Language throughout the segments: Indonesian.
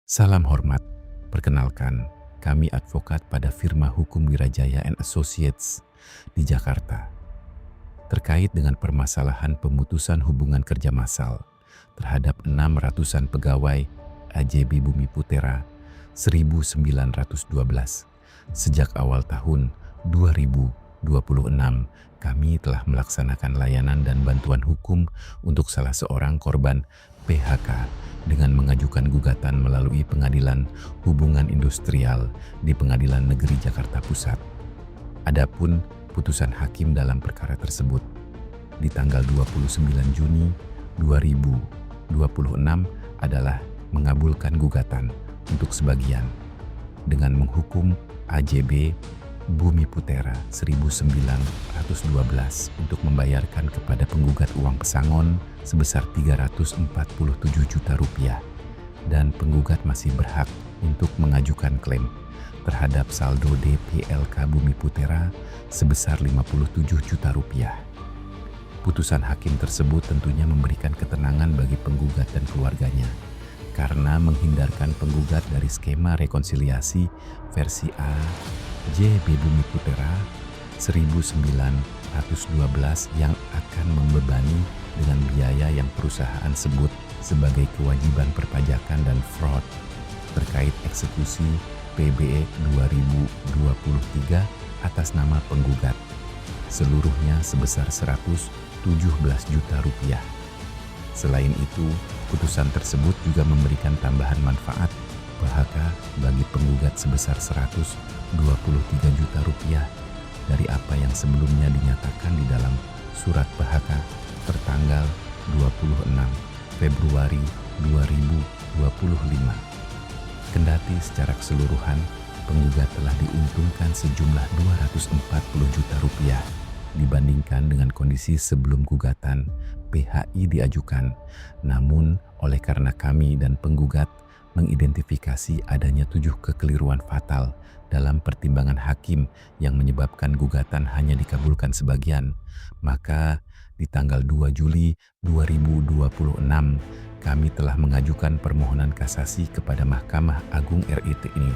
Salam hormat. Perkenalkan, kami advokat pada firma hukum Wirajaya and Associates di Jakarta terkait dengan permasalahan pemutusan hubungan kerja massal terhadap 600-an pegawai AJB Bumi Putra 1912. Sejak awal tahun 2026, kami telah melaksanakan layanan dan bantuan hukum untuk salah seorang korban PHK dengan mengajukan gugatan melalui Pengadilan Hubungan Industrial di Pengadilan Negeri Jakarta Pusat. Adapun putusan hakim dalam perkara tersebut di tanggal 29 Juni 2026 adalah mengabulkan gugatan untuk sebagian dengan menghukum AJB Bumi Putra 1912 untuk membayarkan kepada penggugat uang pesangon sebesar 347 juta rupiah, dan penggugat masih berhak untuk mengajukan klaim terhadap saldo DPLK Bumi Putra sebesar 57 juta rupiah. Putusan hakim tersebut tentunya memberikan ketenangan bagi penggugat dan keluarganya karena menghindarkan penggugat dari skema rekonsiliasi versi A JB Bumi Putra 1912 yang akan membebani dengan biaya yang perusahaan sebut sebagai kewajiban perpajakan dan fraud terkait eksekusi PBE 2023 atas nama penggugat, seluruhnya sebesar 117 juta rupiah. Selain itu, putusan tersebut juga memberikan tambahan manfaat PHK bagi penggugat sebesar 123 juta rupiah dari apa yang sebelumnya dinyatakan di dalam surat PHK tertanggal 26 Februari 2025. Kendati secara keseluruhan penggugat telah diuntungkan sejumlah 240 juta rupiah dibandingkan dengan kondisi sebelum gugatan PHI diajukan, namun oleh karena kami dan penggugat mengidentifikasi adanya 7 kekeliruan fatal dalam pertimbangan hakim yang menyebabkan gugatan hanya dikabulkan sebagian, maka di tanggal 2 Juli 2026 kami telah mengajukan permohonan kasasi kepada Mahkamah Agung RI ini.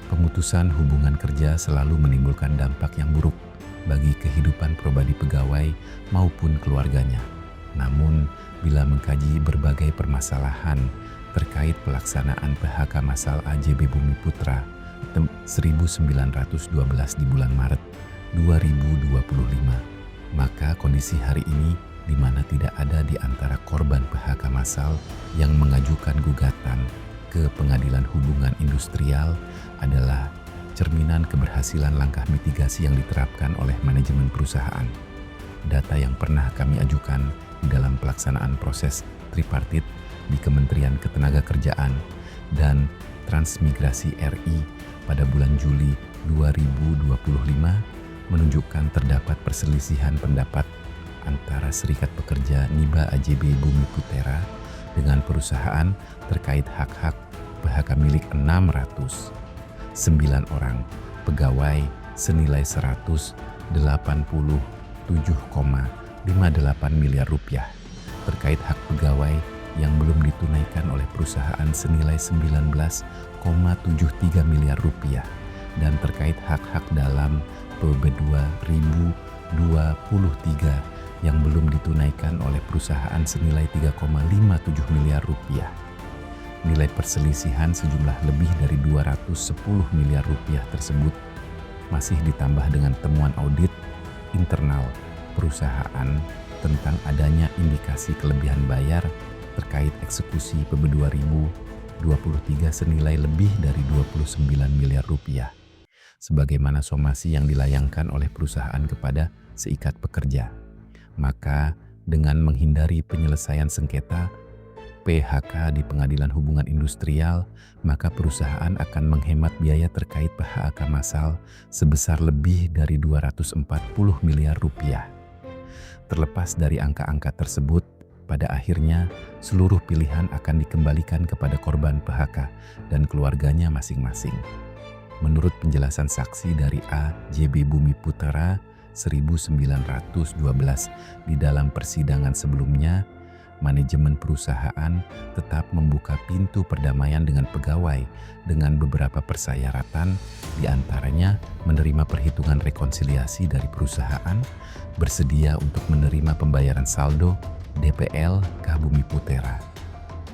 Pemutusan hubungan kerja selalu menimbulkan dampak yang buruk bagi kehidupan pribadi pegawai maupun keluarganya. Namun, bila mengkaji berbagai permasalahan terkait pelaksanaan PHK massal AJB Bumi Putra 1912 di bulan Maret 2025, maka kondisi hari ini di mana tidak ada di antara korban PHK massal yang mengajukan gugatan ke Pengadilan Hubungan Industrial adalah cerminan keberhasilan langkah mitigasi yang diterapkan oleh manajemen perusahaan. Data yang pernah kami ajukan di dalam pelaksanaan proses tripartit di Kementerian Ketenagakerjaan dan Transmigrasi RI pada bulan Juli 2025 menunjukkan terdapat perselisihan pendapat antara Serikat Pekerja NIBA AJB Bumi Putra dengan perusahaan terkait hak-hak PHK milik 609 orang pegawai senilai 187,58 miliar rupiah terkait hak pegawai yang belum ditunaikan oleh perusahaan senilai 19,73 miliar rupiah dan terkait hak-hak dalam PB 2023 yang belum ditunaikan oleh perusahaan senilai 3,57 miliar rupiah. Nilai perselisihan sejumlah lebih dari 210 miliar rupiah tersebut masih ditambah dengan temuan audit internal perusahaan tentang adanya indikasi kelebihan bayar terkait eksekusi PB 2023 senilai lebih dari 29 miliar rupiah, sebagaimana somasi yang dilayangkan oleh perusahaan kepada Seikat Pekerja. Maka dengan menghindari penyelesaian sengketa PHK di Pengadilan Hubungan Industrial, maka perusahaan akan menghemat biaya terkait PHK massal sebesar lebih dari 240 miliar rupiah. Terlepas dari angka-angka tersebut, pada akhirnya seluruh pilihan akan dikembalikan kepada korban PHK dan keluarganya masing-masing. Menurut penjelasan saksi dari AJB Bumi Putra 1912 di dalam persidangan sebelumnya, manajemen perusahaan tetap membuka pintu perdamaian dengan pegawai dengan beberapa persyaratan, diantaranya menerima perhitungan rekonsiliasi dari perusahaan, bersedia untuk menerima pembayaran saldo DPL Kah Bumi Putra.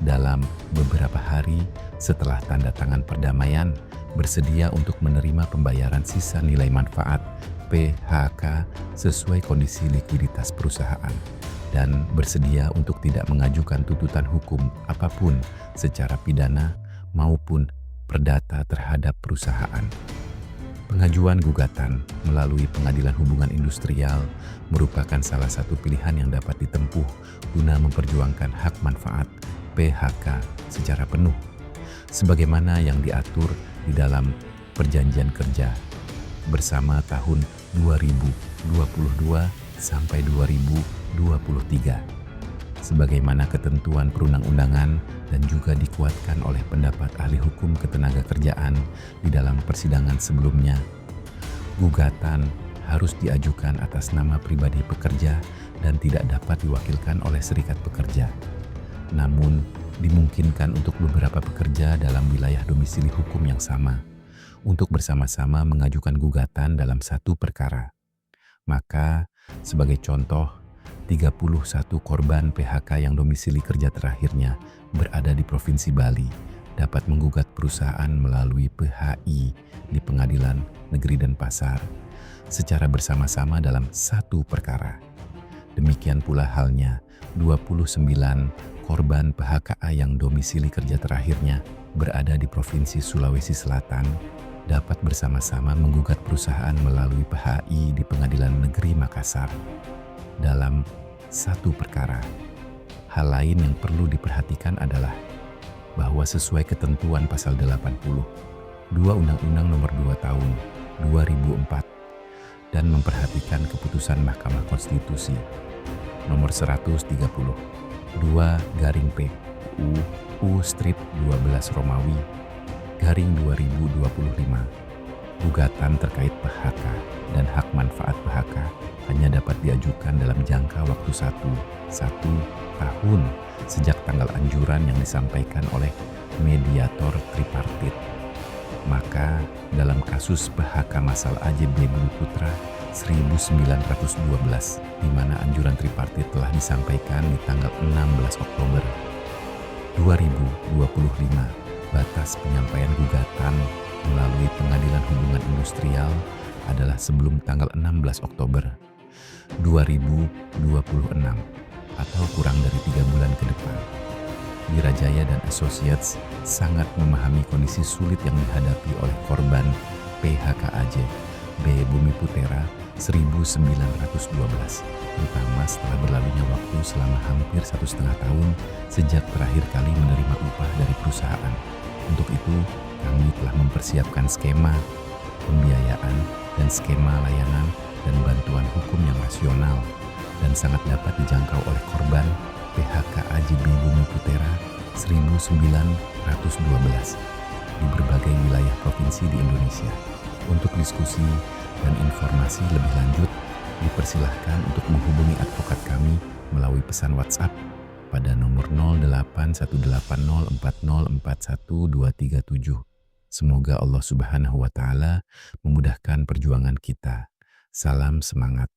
Dalam beberapa hari setelah tanda tangan perdamaian, bersedia untuk menerima pembayaran sisa nilai manfaat PHK sesuai kondisi likuiditas perusahaan, dan bersedia untuk tidak mengajukan tuntutan hukum apapun secara pidana maupun perdata terhadap perusahaan. Pengajuan gugatan melalui Pengadilan Hubungan Industrial merupakan salah satu pilihan yang dapat ditempuh guna memperjuangkan hak manfaat PHK secara penuh, sebagaimana yang diatur di dalam Perjanjian Kerja bersama tahun 2022 sampai 2023, sebagaimana ketentuan perundang-undangan dan juga dikuatkan oleh pendapat ahli hukum ketenagakerjaan di dalam persidangan sebelumnya. Gugatan harus diajukan atas nama pribadi pekerja dan tidak dapat diwakilkan oleh serikat pekerja. Namun, dimungkinkan untuk beberapa pekerja dalam wilayah domisili hukum yang sama untuk bersama-sama mengajukan gugatan dalam satu perkara. Maka, sebagai contoh, 31 korban PHK yang domisili kerja terakhirnya berada di Provinsi Bali dapat menggugat perusahaan melalui PHI di Pengadilan Negeri Denpasar secara bersama-sama dalam satu perkara. Demikian pula halnya 29 korban PHKA yang domisili kerja terakhirnya berada di Provinsi Sulawesi Selatan dapat bersama-sama menggugat perusahaan melalui PHI di Pengadilan Negeri Makassar dalam satu perkara. Hal lain yang perlu diperhatikan adalah bahwa sesuai ketentuan pasal 80 Undang-Undang Nomor 2 Tahun 2004 dan memperhatikan keputusan Mahkamah Konstitusi Nomor 132 P UU Strip 12 Romawi Garing 2025, gugatan terkait PHK dan hak manfaat PHK hanya dapat diajukan dalam jangka waktu satu tahun sejak tanggal anjuran yang disampaikan oleh mediator tripartit. Maka dalam kasus PHK Masal AJB Bumi Putra 1912, di mana anjuran tripartit telah disampaikan di tanggal 16 Oktober 2025, batas penyampaian gugatan melalui Pengadilan Hubungan Industrial adalah sebelum tanggal 16 Oktober 2026 atau kurang dari 3 bulan ke depan. Wirajaya dan Associates sangat memahami kondisi sulit yang dihadapi oleh korban PHK AJB Bumi Putra 1912, terutama setelah berlalunya waktu selama hampir 1,5 tahun sejak terakhir kali menerima upah dari perusahaan. Untuk itu, kami telah mempersiapkan skema pembiayaan dan skema layanan dan bantuan hukum yang rasional dan sangat dapat dijangkau oleh korban PHK AJB Bumi Putra 1912 di berbagai wilayah provinsi di Indonesia. Untuk diskusi dan informasi lebih lanjut, dipersilahkan untuk menghubungi advokat kami melalui pesan WhatsApp pada nomor 081804041237. Semoga Allah Subhanahu wa Ta'ala memudahkan perjuangan kita. Salam semangat.